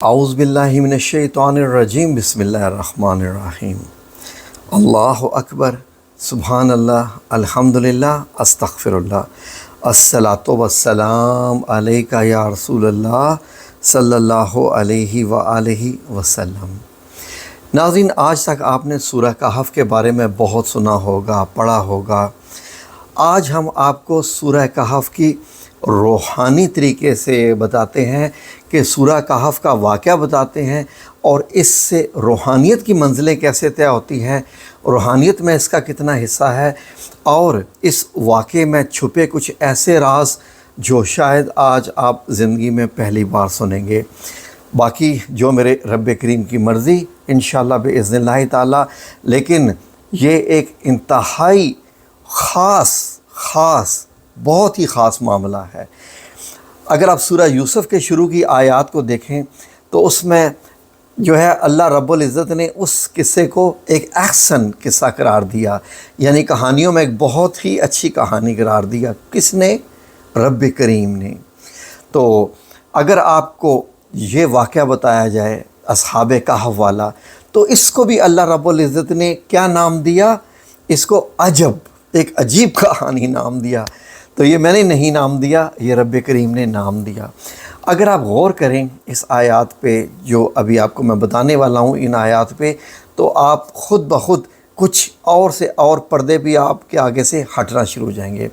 اعوذ باللہ من الشیطان الرجیم بسم اللہ الرحمن الرحیم اللہ اکبر سبحان اللہ الحمدللہ استغفر اللہ الصلاۃ والسلام علیکہ یا رسول اللہ صلی اللہ علیہ وآلہ وسلم۔ ناظرین، آج تک آپ نے سورہ کہف کے بارے میں بہت سنا ہوگا، پڑھا ہوگا۔ آج ہم آپ کو سورہ کہف کی روحانی طریقے سے بتاتے ہیں کہ سورہ کہف کا واقعہ بتاتے ہیں اور اس سے روحانیت کی منزلیں کیسے طے ہوتی ہیں، روحانیت میں اس کا کتنا حصہ ہے، اور اس واقعے میں چھپے کچھ ایسے راز جو شاید آج آپ زندگی میں پہلی بار سنیں گے۔ باقی جو میرے رب کریم کی مرضی انشاءاللہ باذن اللہ تعالی، لیکن یہ ایک انتہائی خاص بہت ہی خاص معاملہ ہے۔ اگر آپ سورہ یوسف کے شروع کی آیات کو دیکھیں تو اس میں جو ہے اللہ رب العزت نے اس قصے کو ایک احسن قصہ قرار دیا، یعنی کہانیوں میں ایک بہت ہی اچھی کہانی قرار دیا۔ کس نے؟ رب کریم نے۔ تو اگر آپ کو یہ واقعہ بتایا جائے اصحاب کہف والا، تو اس کو بھی اللہ رب العزت نے کیا نام دیا؟ اس کو عجب، ایک عجیب کہانی نام دیا۔ تو یہ میں نے نہیں نام دیا، یہ رب کریم نے نام دیا۔ اگر آپ غور کریں اس آیات پہ جو ابھی آپ کو میں بتانے والا ہوں، ان آیات پہ، تو آپ خود بخود کچھ اور سے اور پردے بھی آپ کے آگے سے ہٹنا شروع ہو جائیں گے،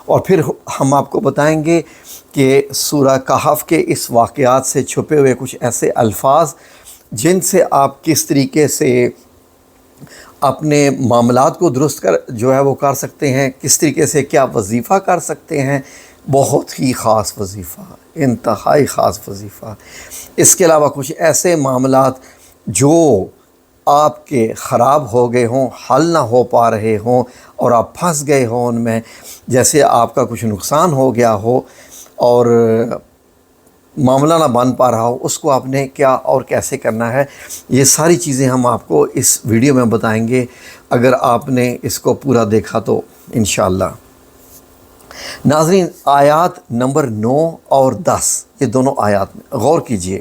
اور پھر ہم آپ کو بتائیں گے کہ سورہ کہف کے اس واقعات سے چھپے ہوئے کچھ ایسے الفاظ جن سے آپ کس طریقے سے اپنے معاملات کو درست کر سکتے ہیں، کس طریقے سے کیا وظیفہ کر سکتے ہیں۔ بہت ہی خاص وظیفہ، انتہائی خاص وظیفہ۔ اس کے علاوہ کچھ ایسے معاملات جو آپ کے خراب ہو گئے ہوں، حل نہ ہو پا رہے ہوں اور آپ پھنس گئے ہوں ان میں، جیسے آپ کا کچھ نقصان ہو گیا ہو اور معاملہ نہ بن پا رہا ہو، اس کو آپ نے کیا اور کیسے کرنا ہے، یہ ساری چیزیں ہم آپ کو اس ویڈیو میں بتائیں گے اگر آپ نے اس کو پورا دیکھا تو انشاءاللہ۔ ناظرین، آیات نمبر 9 اور 10، یہ دونوں آیات میں غور کیجئے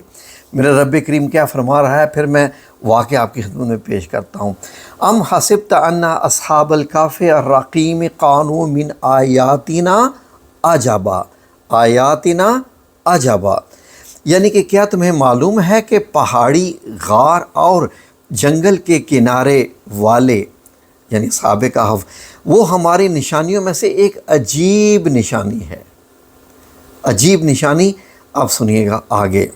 میرے رب کریم کیا فرما رہا ہے، پھر میں واقعہ آپ کی خدمت میں پیش کرتا ہوں۔ ام حسبت ان اصحاب الکہف الرقیم کانوا من آیاتنا عجبا، آیاتنا عجبا، یعنی کہ کیا تمہیں معلوم ہے کہ پہاڑی، غار اور جنگل کے کنارے والے یعنی اصحاب کہف وہ ہماری نشانیوں میں سے ایک عجیب نشانی ہے۔ عجیب نشانی آپ سنیے گا آگے،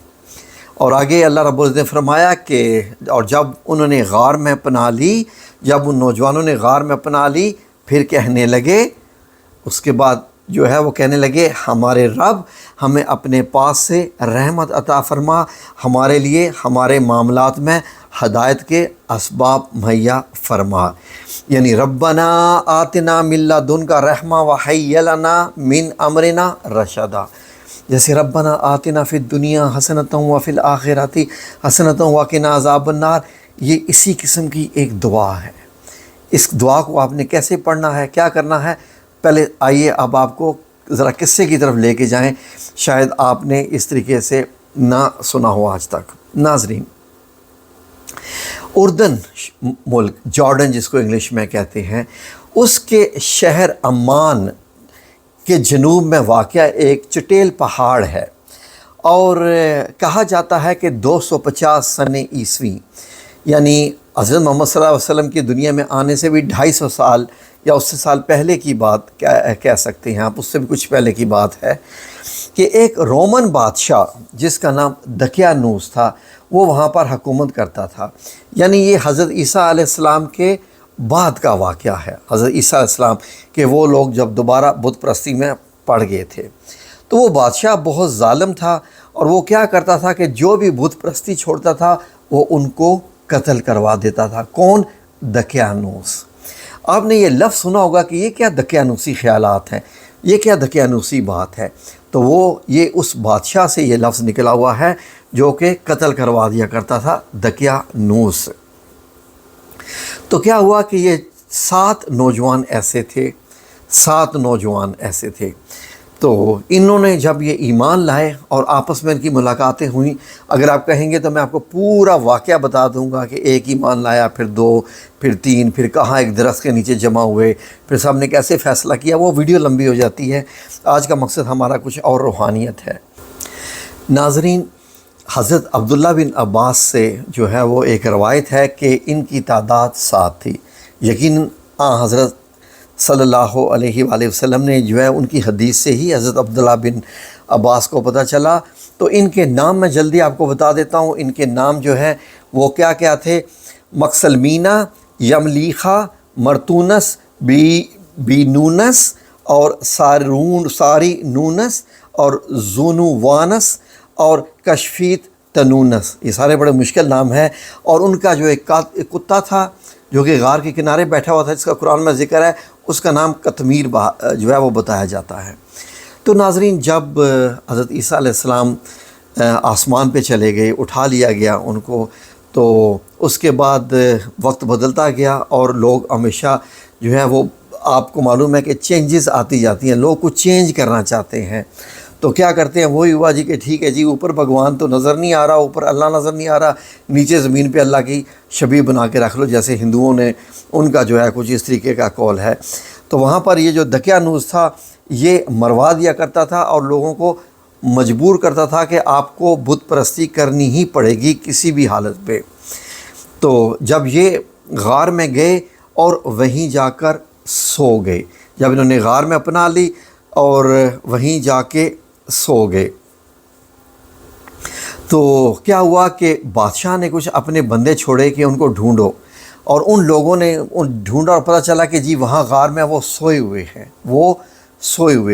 اور آگے اللہ رب العزت نے فرمایا کہ اور جب انہوں نے غار میں پناہ لی، جب ان نوجوانوں نے غار میں پناہ لی، پھر کہنے لگے، اس کے بعد جو ہے وہ کہنے لگے، ہمارے رب ہمیں اپنے پاس سے رحمت عطا فرما، ہمارے لیے ہمارے معاملات میں ہدایت کے اسباب مہیا فرما، یعنی ربنا آتنا من لدنک رحمہ وہیئ لنا من امرنا رشدا۔ جیسے ربنا آتنا فی الدنیا حسنۃ وفی الآخرۃ حسنۃ وقنا عذاب النار، یہ اسی قسم کی ایک دعا ہے۔ اس دعا کو آپ نے کیسے پڑھنا ہے، کیا کرنا ہے، پہلے آئیے اب آپ کو ذرا قصے کی طرف لے کے جائیں، شاید آپ نے اس طریقے سے نہ سنا ہو آج تک۔ ناظرین، اردن ملک، جارڈن جس کو انگلش میں کہتے ہیں، اس کے شہر عمان کے جنوب میں واقع ایک چٹیل پہاڑ ہے، اور کہا جاتا ہے کہ 250 سنہ عیسوی، یعنی حضرت محمد صلی اللہ علیہ وسلم کی دنیا میں آنے سے بھی 250 سال یا اس سے سال پہلے کی بات کہہ سکتے ہیں آپ، اس سے بھی کچھ پہلے کی بات ہے کہ ایک رومن بادشاہ جس کا نام دقیانوس تھا، وہ وہاں پر حکومت کرتا تھا۔ یعنی یہ حضرت عیسیٰ علیہ السلام کے بعد کا واقعہ ہے، حضرت عیسیٰ علیہ السلام کہ وہ لوگ جب دوبارہ بت پرستی میں پڑ گئے تھے، تو وہ بادشاہ بہت ظالم تھا، اور وہ کیا کرتا تھا کہ جو بھی بت پرستی چھوڑتا تھا وہ ان کو قتل کروا دیتا تھا۔ کون؟ دقیانوس۔ آپ نے یہ لفظ سنا ہوگا کہ یہ کیا دقیانوسی خیالات ہیں، یہ کیا دقیانوسی بات ہے، تو وہ یہ اس بادشاہ سے یہ لفظ نکلا ہوا ہے جو کہ قتل کروا دیا کرتا تھا، دقیانوس۔ تو کیا ہوا کہ یہ 7 نوجوان ایسے تھے، 7 نوجوان ایسے تھے تو انہوں نے جب یہ ایمان لائے اور آپس میں ان کی ملاقاتیں ہوئیں، اگر آپ کہیں گے تو میں آپ کو پورا واقعہ بتا دوں گا کہ ایک ایمان لایا، پھر 2، پھر 3، پھر کہاں ایک درخت کے نیچے جمع ہوئے، پھر سب نے کیسے فیصلہ کیا، وہ ویڈیو لمبی ہو جاتی ہے۔ آج کا مقصد ہمارا کچھ اور روحانیت ہے۔ ناظرین، حضرت عبداللہ بن عباس سے جو ہے وہ ایک روایت ہے کہ ان کی تعداد 7 تھی۔ یقیناً حضرت صلی اللہ علیہ وآلہ وسلم نے جو ہے ان کی حدیث سے ہی حضرت عبداللہ بن عباس کو پتہ چلا۔ تو ان کے نام میں جلدی آپ کو بتا دیتا ہوں۔ ان کے نام جو ہے وہ کیا کیا تھے؟ مکسلمینہ، یملیخہ، مرتونس، بینونس اور ساری نونس اور زونووانس اور کشفیت تنونس، یہ سارے بڑے مشکل نام ہیں۔ اور ان کا جو ایک کتا تھا جو کہ غار کے کنارے بیٹھا ہوا تھا، جس کا قرآن میں ذکر ہے، اس کا نام قطمیر جو ہے وہ بتایا جاتا ہے۔ تو ناظرین، جب حضرت عیسیٰ علیہ السلام آسمان پہ چلے گئے، اٹھا لیا گیا ان کو، تو اس کے بعد وقت بدلتا گیا اور لوگ ہمیشہ جو ہے وہ، آپ کو معلوم ہے کہ چینجز آتی جاتی ہیں، لوگ کچھ چینج کرنا چاہتے ہیں۔ تو کیا کرتے ہیں؟ وہی ہوا جی کہ ٹھیک ہے جی، اوپر بھگوان تو نظر نہیں آ رہا، اوپر اللہ نظر نہیں آ رہا، نیچے زمین پہ اللہ کی شبیہ بنا کے رکھ لو، جیسے ہندوؤں نے، ان کا جو ہے کچھ اس طریقے کا قول ہے۔ تو وہاں پر یہ جو دقیانوس تھا، یہ مروا دیا کرتا تھا اور لوگوں کو مجبور کرتا تھا کہ آپ کو بت پرستی کرنی ہی پڑے گی کسی بھی حالت پہ۔ تو جب یہ غار میں گئے اور وہیں جا کر سو گئے، جب انہوں نے غار میں اپنا لی اور وہیں جا کے سو گئے، تو کیا ہوا کہ بادشاہ نے کچھ اپنے بندے چھوڑے کہ ان کو ڈھونڈو، اور ان لوگوں نے ڈھونڈا اور پتہ چلا کہ جی وہاں غار میں وہ سوئے ہوئے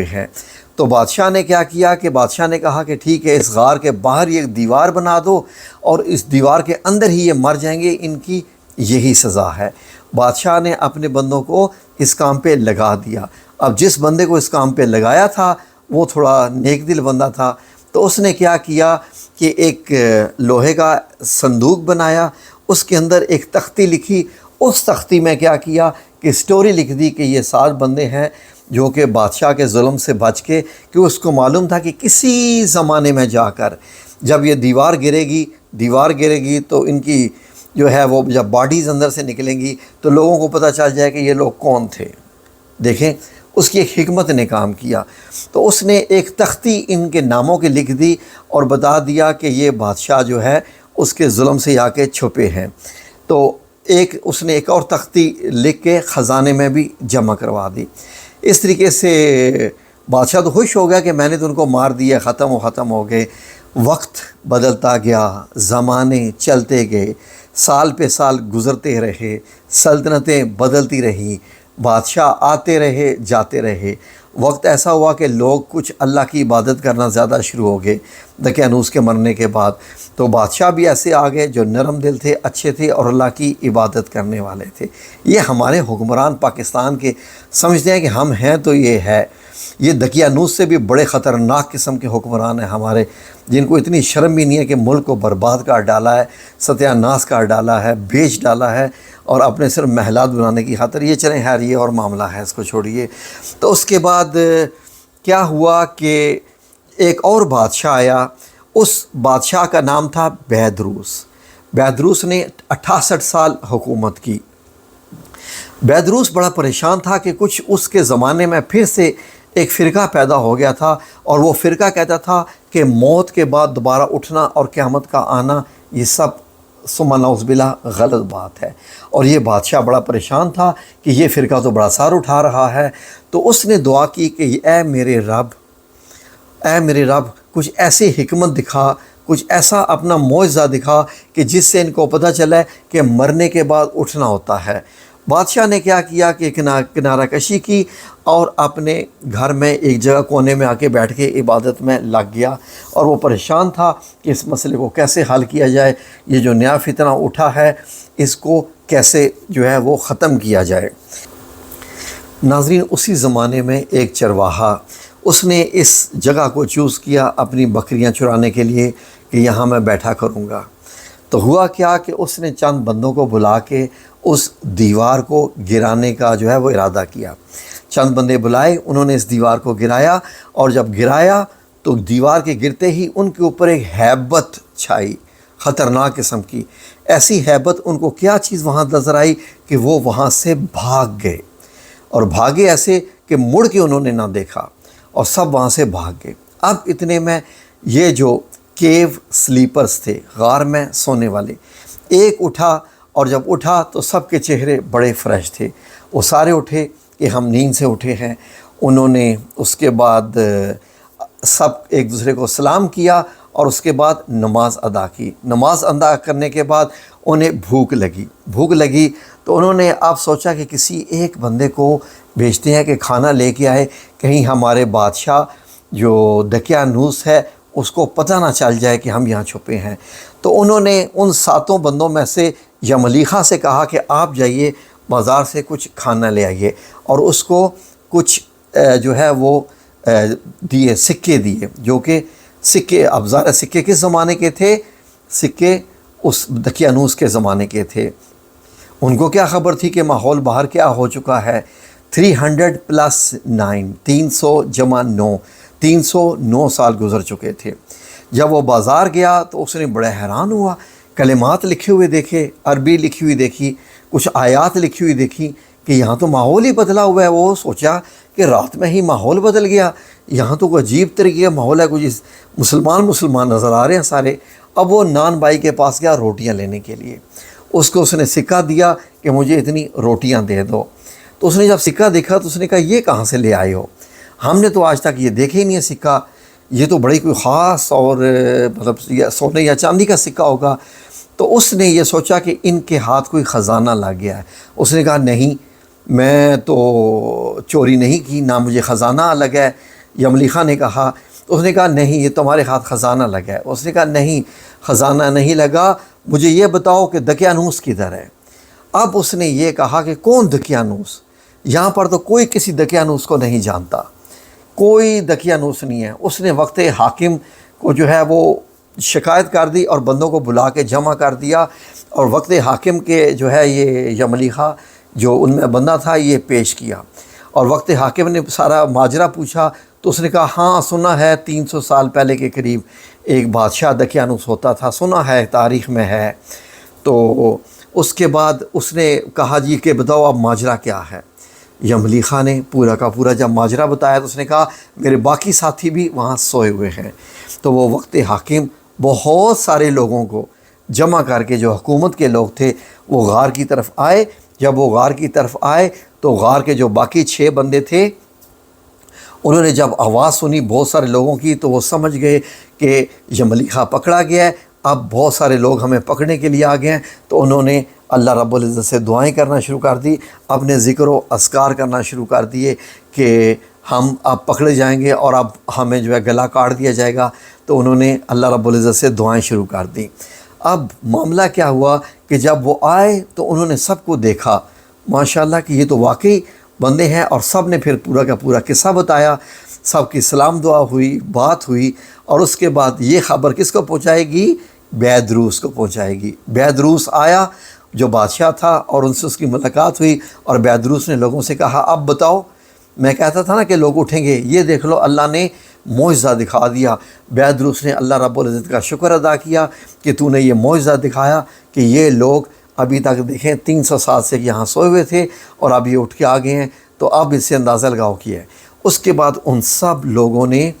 ہیں۔ تو بادشاہ نے کیا کیا کہ بادشاہ نے کہا کہ ٹھیک ہے، اس غار کے باہر یہ ایک دیوار بنا دو اور اس دیوار کے اندر ہی یہ مر جائیں گے، ان کی یہی سزا ہے۔ بادشاہ نے اپنے بندوں کو اس کام پہ لگا دیا۔ اب جس بندے کو اس کام پہ لگایا تھا وہ تھوڑا نیک دل بندہ تھا، تو اس نے کیا کیا کہ ایک لوہے کا صندوق بنایا، اس کے اندر ایک تختی لکھی، اس تختی میں کیا کیا کہ سٹوری لکھ دی کہ یہ 7 بندے ہیں جو کہ بادشاہ کے ظلم سے بچ کے، کہ اس کو معلوم تھا کہ کسی زمانے میں جا کر جب یہ دیوار گرے گی تو ان کی جو ہے وہ جب باڈیز اندر سے نکلیں گی تو لوگوں کو پتہ چل جائے کہ یہ لوگ کون تھے۔ دیکھیں اس کی ایک حکمت نے کام کیا۔ تو اس نے ایک تختی ان کے ناموں کے لکھ دی اور بتا دیا کہ یہ بادشاہ جو ہے اس کے ظلم سے آ کے چھپے ہیں۔ تو اس نے ایک اور تختی لکھ کے خزانے میں بھی جمع کروا دی۔ اس طریقے سے بادشاہ تو خوش ہو گیا کہ میں نے تو ان کو مار دیا، ختم ہو گئے۔ وقت بدلتا گیا، زمانے چلتے گئے، سال پہ سال گزرتے رہے، سلطنتیں بدلتی رہیں، بادشاہ آتے رہے جاتے رہے۔ وقت ایسا ہوا کہ لوگ کچھ اللہ کی عبادت کرنا زیادہ شروع ہو گئے دقیانوس کے مرنے کے بعد۔ تو بادشاہ بھی ایسے آ گئے جو نرم دل تھے، اچھے تھے اور اللہ کی عبادت کرنے والے تھے۔ یہ ہمارے حکمران پاکستان کے سمجھتے ہیں کہ ہم ہیں تو یہ ہے۔ یہ دقیانوس سے بھی بڑے خطرناک قسم کے حکمران ہیں ہمارے، جن کو اتنی شرم بھی نہیں ہے کہ ملک کو برباد کر ڈالا ہے، ستیہ ناش کر ڈالا ہے، بیچ ڈالا ہے، اور اپنے صرف محلات بنانے کی خاطر۔ یہ چلیں خیر، یہ اور معاملہ ہے، اس کو چھوڑیے۔ تو اس کے بعد کیا ہوا کہ ایک اور بادشاہ آیا، اس بادشاہ کا نام تھا بیدروس نے 68 سال حکومت کی۔ بیدروس بڑا پریشان تھا کہ کچھ اس کے زمانے میں پھر سے ایک فرقہ پیدا ہو گیا تھا، اور وہ فرقہ کہتا تھا کہ موت کے بعد دوبارہ اٹھنا اور قیامت کا آنا یہ سب ثم نعوذ باللہ غلط بات ہے۔ اور یہ بادشاہ بڑا پریشان تھا کہ یہ فرقہ تو بڑا سار اٹھا رہا ہے۔ تو اس نے دعا کی کہ اے میرے رب کچھ ایسی حکمت دکھا، کچھ ایسا اپنا معجزہ دکھا کہ جس سے ان کو پتہ چلے کہ مرنے کے بعد اٹھنا ہوتا ہے۔ بادشاہ نے کیا کیا کہ کنارہ کشی کی اور اپنے گھر میں ایک جگہ کونے میں آ کے بیٹھ کے عبادت میں لگ گیا، اور وہ پریشان تھا کہ اس مسئلے کو کیسے حل کیا جائے، یہ جو نیا فتنہ اٹھا ہے اس کو کیسے جو ہے وہ ختم کیا جائے۔ ناظرین، اسی زمانے میں ایک چرواہا، اس نے اس جگہ کو چوز کیا اپنی بکریاں چرانے کے لیے کہ یہاں میں بیٹھا کروں گا۔ تو ہوا کیا کہ اس نے چند بندوں کو بلا کے اس دیوار کو گرانے کا جو ہے وہ ارادہ کیا۔ چند بندے بلائے، انہوں نے اس دیوار کو گرایا، اور جب گرایا تو دیوار کے گرتے ہی ان کے اوپر ایک ہیبت چھائی، خطرناک قسم کی ایسی ہیبت۔ ان کو کیا چیز وہاں نظر آئی کہ وہ وہاں سے بھاگ گئے، اور بھاگے ایسے کہ مڑ کے انہوں نے نہ دیکھا، اور سب وہاں سے بھاگ گئے۔ اب اتنے میں یہ جو کیو سلیپرز تھے، غار میں سونے والے، ایک اٹھا، اور جب اٹھا تو سب کے چہرے بڑے فریش تھے۔ وہ سارے اٹھے کہ ہم نیند سے اٹھے ہیں۔ انہوں نے اس کے بعد سب ایک دوسرے کو سلام کیا، اور اس کے بعد نماز ادا کی۔ نماز ادا کرنے کے بعد انہیں بھوک لگی تو انہوں نے آپ سوچا کہ کسی ایک بندے کو بھیجتے ہیں کہ کھانا لے کے آئے، کہیں ہمارے بادشاہ جو دقیانوس ہے اس کو پتہ نہ چل جائے کہ ہم یہاں چھپے ہیں۔ تو انہوں نے ان 7 بندوں میں سے یملیخا سے کہا کہ آپ جائیے بازار سے کچھ کھانا لے آئیے، اور اس کو کچھ جو ہے وہ دیے، سکے دیے، جو کہ سکے، اب ظاہر سکے کس زمانے کے تھے؟ سکے اس دقیانوس کے زمانے کے تھے۔ ان کو کیا خبر تھی کہ ماحول باہر کیا ہو چکا ہے؟ 300 + 9، 300 + 9، 309 سال گزر چکے تھے۔ جب وہ بازار گیا تو اس نے بڑا حیران ہوا، کلمات لکھے ہوئے دیکھے، عربی لکھی ہوئی دیکھی، کچھ آیات لکھی ہوئی دیکھی کہ یہاں تو ماحول ہی بدلا ہوا ہے۔ وہ سوچا کہ رات میں ہی ماحول بدل گیا، یہاں تو کوئی عجیب طریقے کا ماحول ہے، کچھ مسلمان نظر آ رہے ہیں سارے۔ اب وہ نان بھائی کے پاس گیا روٹیاں لینے کے لیے، اس کو اس نے سکہ دیا کہ مجھے اتنی روٹیاں دے دو۔ تو اس نے جب سکہ دیکھا تو اس نے کہا یہ کہاں سے لے آئے ہو؟ ہم نے تو آج تک یہ دیکھے ہی نہیں ہے سکہ، یہ تو بڑی کوئی خاص اور مطلب سونے یا چاندی کا سکہ ہوگا۔ تو اس نے یہ سوچا کہ ان کے ہاتھ کوئی خزانہ لگ گیا ہے۔ اس نے کہا نہیں، میں تو چوری نہیں کی، نہ مجھے خزانہ لگا ہے۔ یملیخا نے کہا، اس نے کہا نہیں، یہ تمہارے ہاتھ خزانہ لگا ہے۔ اس نے کہا نہیں، خزانہ نہیں لگا، مجھے یہ بتاؤ کہ دقیانوس کدھر ہے؟ اب اس نے یہ کہا کہ کون دقیانوس؟ یہاں پر تو کوئی کسی دقیانوس کو نہیں جانتا، کوئی دقیانوس نہیں ہے۔ اس نے وقت حاکم کو جو ہے وہ شکایت کر دی اور بندوں کو بلا کے جمع کر دیا، اور وقت حاکم کے جو ہے یہ یملیخا جو ان میں بندہ تھا یہ پیش کیا، اور وقت حاکم نے سارا ماجرا پوچھا تو اس نے کہا ہاں سنا ہے 300 سال پہلے کے قریب ایک بادشاہ دقیانوس ہوتا تھا، سنا ہے، تاریخ میں ہے۔ تو اس کے بعد اس نے کہا جی کہ بتاؤ اب ماجرا کیا ہے؟ یملیخا نے پورا کا پورا جب ماجرا بتایا تو اس نے کہا میرے باقی ساتھی بھی وہاں سوئے ہوئے ہیں۔ تو وہ وقت حاکم بہت سارے لوگوں کو جمع کر کے، جو حکومت کے لوگ تھے، وہ غار کی طرف آئے۔ جب وہ غار کی طرف آئے تو غار کے جو باقی 6 بندے تھے انہوں نے جب آواز سنی بہت سارے لوگوں کی تو وہ سمجھ گئے کہ یملیخا پکڑا گیا ہے، اب بہت سارے لوگ ہمیں پکڑنے کے لیے آ گئے ہیں۔ تو انہوں نے اللہ رب العزت سے دعائیں کرنا شروع کر دی، اپنے ذکر و اذکار کرنا شروع کر دیے کہ ہم اب پکڑے جائیں گے اور اب ہمیں جو ہے گلا کاٹ دیا جائے گا۔ تو انہوں نے اللہ رب العزت سے دعائیں شروع کر دیں۔ اب معاملہ کیا ہوا کہ جب وہ آئے تو انہوں نے سب کو دیکھا، ماشاءاللہ کہ یہ تو واقعی بندے ہیں، اور سب نے پھر پورا کا پورا قصہ بتایا، سب کی سلام دعا ہوئی، بات ہوئی، اور اس کے بعد یہ خبر کس کو پہنچائے گی؟ بیدروس کو پہنچائے گی۔ بیدروس آیا جو بادشاہ تھا، اور ان سے اس کی ملاقات ہوئی، اور بیدروس نے لوگوں سے کہا اب بتاؤ، میں کہتا تھا نا کہ لوگ اٹھیں گے، یہ دیکھ لو اللہ نے معجزہ دکھا دیا۔ بیدروس نے اللہ رب العزت کا شکر ادا کیا کہ تو نے یہ معجزہ دکھایا کہ یہ لوگ ابھی تک دیکھیں 300 سال سے یہاں سوئے ہوئے تھے اور اب یہ اٹھ کے آ گئے ہیں، تو اب اس سے اندازہ لگاؤ کیا ہے۔ اس کے بعد ان سب لوگوں نے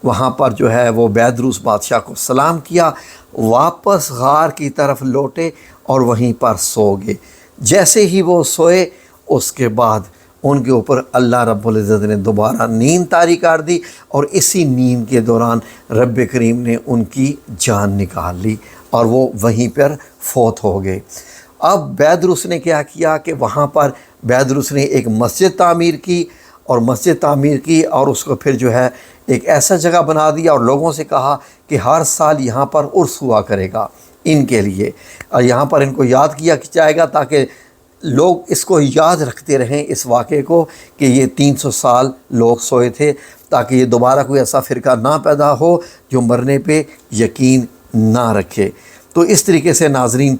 وہاں پر جو ہے وہ بیدروس بادشاہ کو سلام کیا، واپس غار کی طرف لوٹے اور وہیں پر سو گئے۔ جیسے ہی وہ سوئے اس کے بعد ان کے اوپر اللہ رب العزت نے دوبارہ نیند طاری کر دی، اور اسی نیند کے دوران رب کریم نے ان کی جان نکال لی اور وہ وہیں پر فوت ہو گئے۔ اب بیدروس نے کیا کیا کہ وہاں پر بیدروس نے ایک مسجد تعمیر کی، اور اس کو پھر جو ہے ایک ایسا جگہ بنا دیا، اور لوگوں سے کہا کہ ہر سال یہاں پر عرس ہوا کرے گا ان کے لیے، اور یہاں پر ان کو یاد کیا جائے گا تاکہ لوگ اس کو یاد رکھتے رہیں، اس واقعے کو کہ یہ 300 سال لوگ سوئے تھے، تاکہ یہ دوبارہ کوئی ایسا فرقہ نہ پیدا ہو جو مرنے پہ یقین نہ رکھے۔ تو اس طریقے سے ناظرین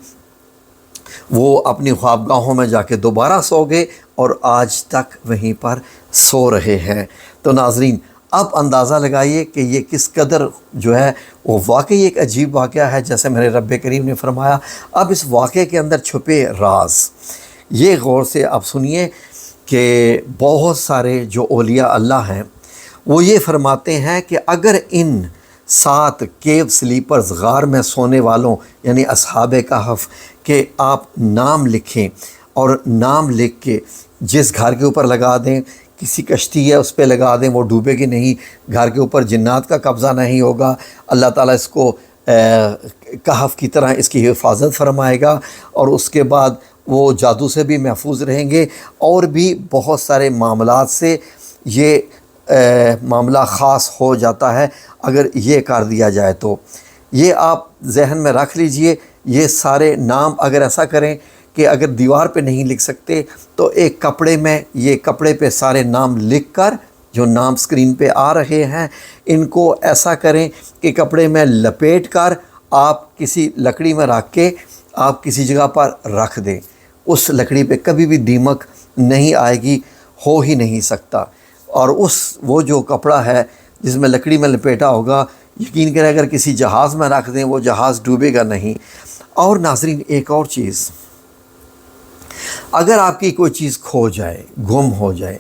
وہ اپنی خوابگاہوں میں جا کے دوبارہ سو گئے، اور آج تک وہیں پر سو رہے ہیں۔ تو ناظرین اب اندازہ لگائیے کہ یہ کس قدر جو ہے وہ واقعی ایک عجیب واقعہ ہے، جیسے میرے رب کریم نے فرمایا۔ اب اس واقعے کے اندر چھپے راز یہ غور سے آپ سنیے کہ بہت سارے جو اولیاء اللہ ہیں وہ یہ فرماتے ہیں کہ اگر ان 7 کیو سلیپرز غار میں سونے والوں یعنی اصحاب کہف کے آپ نام لکھیں اور نام لکھ کے جس گھر کے اوپر لگا دیں، کسی کشتی ہے اس پہ لگا دیں، وہ ڈوبے گی نہیں، گھر کے اوپر جنات کا قبضہ نہیں ہوگا، اللہ تعالیٰ اس کو کہف کی طرح اس کی حفاظت فرمائے گا، اور اس کے بعد وہ جادو سے بھی محفوظ رہیں گے، اور بھی بہت سارے معاملات سے یہ معاملہ خاص ہو جاتا ہے اگر یہ کر دیا جائے تو۔ یہ آپ ذہن میں رکھ لیجئے، یہ سارے نام اگر ایسا کریں کہ اگر دیوار پہ نہیں لکھ سکتے تو ایک کپڑے میں، یہ کپڑے پہ سارے نام لکھ کر، جو نام سکرین پہ آ رہے ہیں ان کو ایسا کریں کہ کپڑے میں لپیٹ کر آپ کسی لکڑی میں رکھ کے آپ کسی جگہ پر رکھ دیں، اس لکڑی پہ کبھی بھی دیمک نہیں آئے گی، ہو ہی نہیں سکتا۔ اور وہ جو کپڑا ہے جس میں لکڑی میں لپیٹا ہوگا، یقین کریں اگر کسی جہاز میں رکھ دیں وہ جہاز ڈوبے گا نہیں۔ اور ناظرین ایک اور چیز، اگر آپ کی کوئی چیز کھو جائے، گم ہو جائے،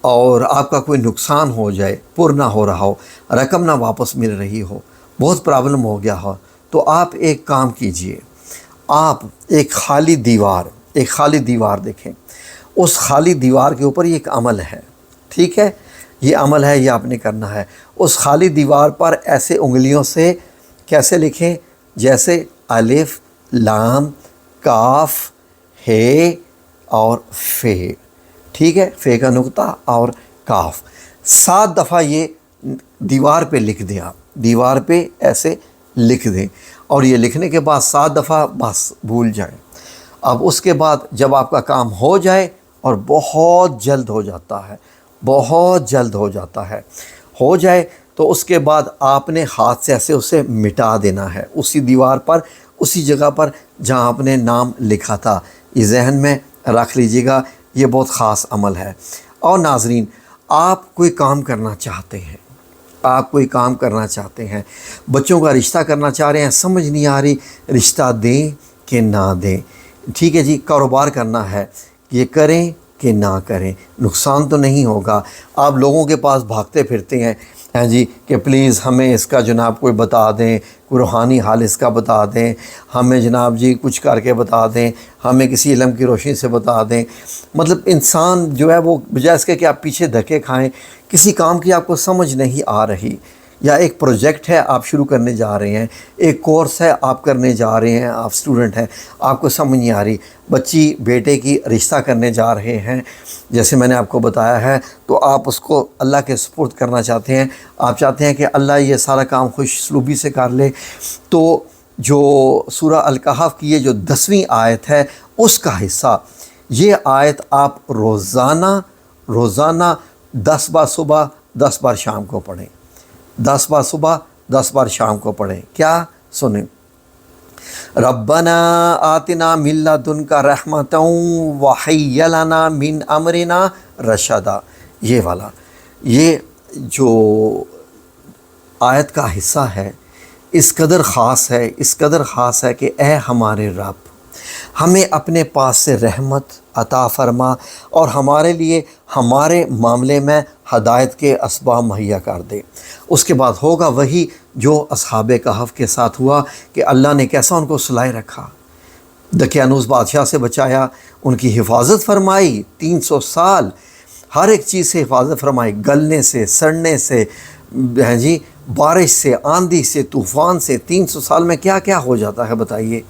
اور آپ کا کوئی نقصان ہو جائے، پر نہ ہو رہا ہو، رقم نہ واپس مل رہی ہو، بہت پرابلم ہو گیا ہو، تو آپ ایک کام کیجئے، آپ ایک خالی دیوار دیکھیں، اس خالی دیوار کے اوپر یہ ایک عمل ہے، ٹھیک ہے، یہ عمل ہے، یہ آپ نے کرنا ہے۔ اس خالی دیوار پر ایسے انگلیوں سے کیسے لکھیں، جیسے الف، لام، کاف، ہے اور فے، ٹھیک ہے، فے کا نقطہ اور کاف، 7 دفعہ یہ دیوار پہ لکھ دیں، آپ دیوار پہ ایسے لکھ دیں، اور یہ لکھنے کے بعد 7 دفعہ بس بھول جائیں۔ اب اس کے بعد جب آپ کا کام ہو جائے، اور بہت جلد ہو جاتا ہے، ہو جائے تو اس کے بعد آپ نے ہاتھ سے ایسے اسے مٹا دینا ہے، اسی دیوار پر، اسی جگہ پر جہاں آپ نے نام لکھا تھا۔ یہ ذہن میں رکھ لیجئے گا، یہ بہت خاص عمل ہے۔ اور ناظرین آپ کوئی کام کرنا چاہتے ہیں، بچوں کا رشتہ کرنا چاہ رہے ہیں، سمجھ نہیں آ رہی رشتہ دیں کہ نہ دیں، ٹھیک ہے جی، کاروبار کرنا ہے، یہ کریں کہ نہ کریں، نقصان تو نہیں ہوگا۔ آپ لوگوں کے پاس بھاگتے پھرتے ہیں جی کہ پلیز ہمیں اس کا جناب کوئی بتا دیں، کوئی روحانی حال اس کا بتا دیں، ہمیں جناب جی کچھ کر کے بتا دیں، ہمیں کسی علم کی روشنی سے بتا دیں۔ مطلب انسان جو ہے وہ بجائے اس کے کہ آپ پیچھے دھکے کھائیں، کسی کام کی آپ کو سمجھ نہیں آ رہی، یا ایک پروجیکٹ ہے آپ شروع کرنے جا رہے ہیں، ایک کورس ہے آپ کرنے جا رہے ہیں، آپ اسٹوڈنٹ ہیں، آپ کو سمجھ نہیں آ رہی، بچی بیٹے کی رشتہ کرنے جا رہے ہیں جیسے میں نے آپ کو بتایا ہے، تو آپ اس کو اللہ کے سپرد کرنا چاہتے ہیں، آپ چاہتے ہیں کہ اللہ یہ سارا کام خوش اسلوبی سے کر لے، تو جو سورہ الکہف کی یہ جو 10ویں آیت ہے اس کا حصہ، یہ آیت آپ روزانہ 10 بار صبح 10 بار شام کو پڑھیں، 10 بار صبح 10 بار شام کو پڑھیں۔ کیا سنیں، ربنا آتنا من لدنک رحمتا وہیّ لنا من امرنا رشدا، یہ والا، یہ جو آیت کا حصہ ہے اس قدر خاص ہے کہ اے ہمارے رب ہمیں اپنے پاس سے رحمت عطا فرما، اور ہمارے لیے ہمارے معاملے میں ہدایت کے اسباب مہیا کر دے۔ اس کے بعد ہوگا وہی جو اصحاب کہف کے ساتھ ہوا کہ اللہ نے کیسا ان کو سلائے رکھا، دقیانوس بادشاہ سے بچایا، ان کی حفاظت فرمائی، 300 سال ہر ایک چیز سے حفاظت فرمائی، گلنے سے، سڑنے سے، جی بارش سے، آندھی سے، طوفان سے، 300 سال میں کیا کیا ہو جاتا ہے بتائیے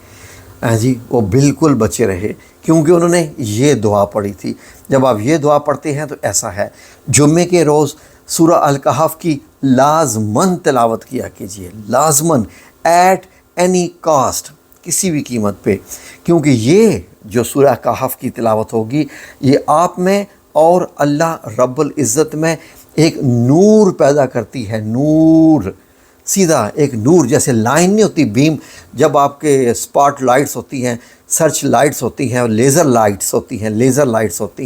جی، وہ بالکل بچے رہے کیونکہ انہوں نے یہ دعا پڑھی تھی۔ جب آپ یہ دعا پڑھتے ہیں تو ایسا ہے، جمعے کے روز سورہ الکہف کی لازماً تلاوت کیا کیجیے، لازماً، ایٹ اینی کاسٹ، کسی بھی قیمت پہ، کیونکہ یہ جو سورہ کہف کی تلاوت ہوگی یہ آپ میں اور اللہ رب العزت میں ایک نور پیدا کرتی ہے، نور، سیدھا ایک نور، جیسے لائن نہیں ہوتی بیم، جب آپ کے اسپاٹ لائٹس ہوتی ہیں، سرچ لائٹس ہوتی ہیں اور لیزر لائٹس ہوتی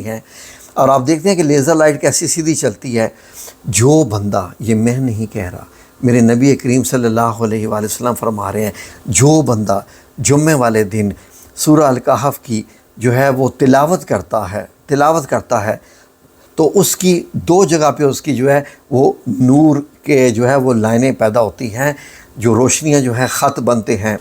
ہیں، اور آپ دیکھتے ہیں کہ لیزر لائٹ کیسی سیدھی چلتی ہے۔ جو بندہ، یہ میں نہیں کہہ رہا، میرے نبی کریم صلی اللہ علیہ وآلہ وسلم فرما رہے ہیں، جو بندہ جمعے والے دن سورہ الکہف کی جو ہے وہ تلاوت کرتا ہے تو اس کی 2 جگہ پہ اس کی جو ہے وہ نور کے جو ہے وہ لائنیں پیدا ہوتی ہیں، جو روشنیاں جو ہیں خط بنتے ہیں۔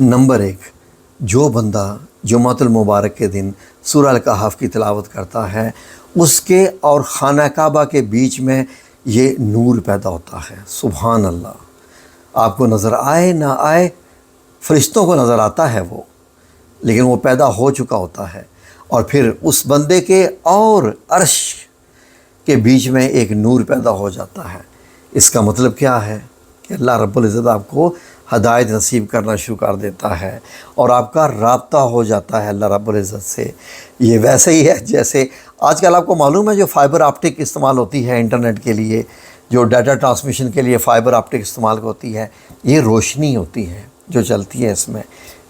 نمبر 1، جو بندہ جمعۃ المبارک کے دن سورہ الکہف کی تلاوت کرتا ہے، اس کے اور خانہ کعبہ کے بیچ میں یہ نور پیدا ہوتا ہے۔ سبحان اللہ! آپ کو نظر آئے نہ آئے، فرشتوں کو نظر آتا ہے وہ، لیکن وہ پیدا ہو چکا ہوتا ہے، اور پھر اس بندے کے اور عرش کے بیچ میں ایک نور پیدا ہو جاتا ہے۔ اس کا مطلب کیا ہے کہ اللہ رب العزت آپ کو ہدایت نصیب کرنا شروع کر دیتا ہے، اور آپ کا رابطہ ہو جاتا ہے اللہ رب العزت سے۔ یہ ویسے ہی ہے جیسے آج کل آپ کو معلوم ہے جو فائبر آپٹک استعمال ہوتی ہے انٹرنیٹ کے لیے، جو ڈیٹا ٹرانسمیشن کے لیے فائبر آپٹک استعمال ہوتی ہے، یہ روشنی ہوتی ہے جو چلتی ہے، اس میں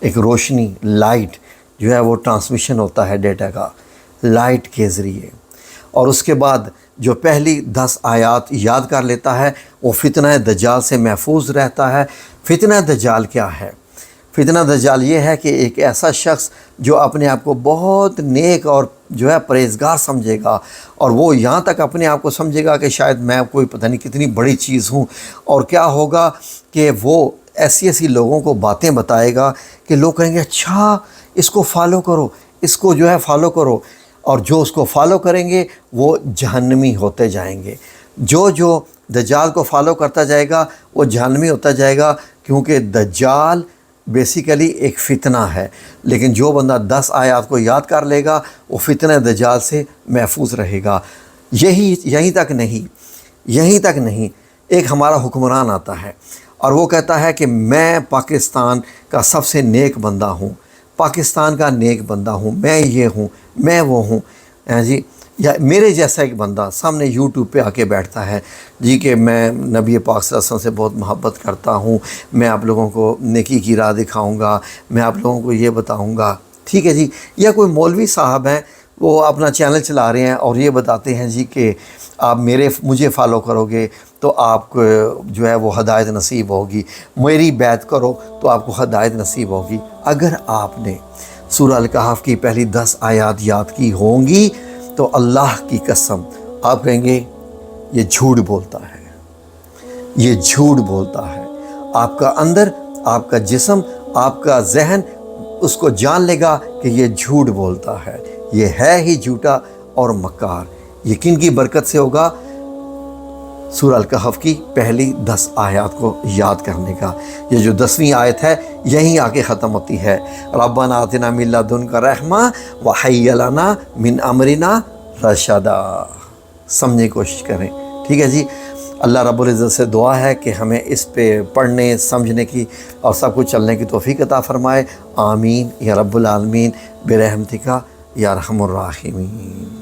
ایک روشنی، لائٹ جو ہے وہ ٹرانسمیشن ہوتا ہے ڈیٹا کا لائٹ کے ذریعے۔ اور اس کے بعد جو پہلی 10 آیات یاد کر لیتا ہے وہ فتنہ دجال سے محفوظ رہتا ہے۔ فتنہ دجال کیا ہے؟ فتنہ دجال یہ ہے کہ ایک ایسا شخص جو اپنے آپ کو بہت نیک اور جو ہے پرہیزگار سمجھے گا، اور وہ یہاں تک اپنے آپ کو سمجھے گا کہ شاید میں کوئی پتہ نہیں کتنی بڑی چیز ہوں، اور کیا ہوگا کہ وہ ایسی لوگوں کو باتیں بتائے گا کہ لوگ کہیں گے اچھا اس کو فالو کرو، اس کو جو ہے فالو کرو، اور جو اس کو فالو کریں گے وہ جہنمی ہوتے جائیں گے۔ جو دجال کو فالو کرتا جائے گا وہ جہنمی ہوتا جائے گا، کیونکہ دجال بیسیکلی ایک فتنہ ہے۔ لیکن جو بندہ 10 آیات کو یاد کر لے گا وہ فتنہ دجال سے محفوظ رہے گا۔ یہیں تک نہیں، ایک ہمارا حکمران آتا ہے اور وہ کہتا ہے کہ میں پاکستان کا سب سے نیک بندہ ہوں، پاکستان کا نیک بندہ ہوں، میں یہ ہوں، میں وہ ہوں جی، یا میرے جیسا ایک بندہ سامنے یوٹیوب پہ آ کے بیٹھتا ہے جی کہ میں نبی پاک صلی اللہ علیہ وسلم سے بہت محبت کرتا ہوں، میں آپ لوگوں کو نیکی کی راہ دکھاؤں گا، میں آپ لوگوں کو یہ بتاؤں گا، ٹھیک ہے جی۔ یا کوئی مولوی صاحب ہیں وہ اپنا چینل چلا رہے ہیں اور یہ بتاتے ہیں جی کہ آپ مجھے فالو کرو گے تو آپ کو جو ہے وہ ہدایت نصیب ہوگی، میری بیعت کرو تو آپ کو ہدایت نصیب ہوگی۔ اگر آپ نے سورہ الکہف کی پہلی 10 آیات یاد کی ہوں گی تو اللہ کی قسم آپ کہیں گے یہ جھوٹ بولتا ہے، یہ جھوٹ بولتا ہے۔ آپ کا اندر، آپ کا جسم، آپ کا ذہن اس کو جان لے گا کہ یہ جھوٹ بولتا ہے، یہ ہے ہی جھوٹا اور مکار۔ یہ کن کی برکت سے ہوگا؟ سورہ الکہف کی پہلی 10 آیات کو یاد کرنے کا۔ یہ جو 10ویں آیت ہے یہیں آ کے ختم ہوتی ہے، ربنا آتنا من لدنک رحمہ وہیئ لنا من امرنا رشدا۔ سمجھنے کی کوشش کریں، ٹھیک ہے جی۔ اللہ رب العزت سے دعا ہے کہ ہمیں اس پہ پڑھنے، سمجھنے کی اور سب کچھ چلنے کی توفیق عطا فرمائے۔ آمین یا رب العالمین برحمتک یا ارحم الراحمین۔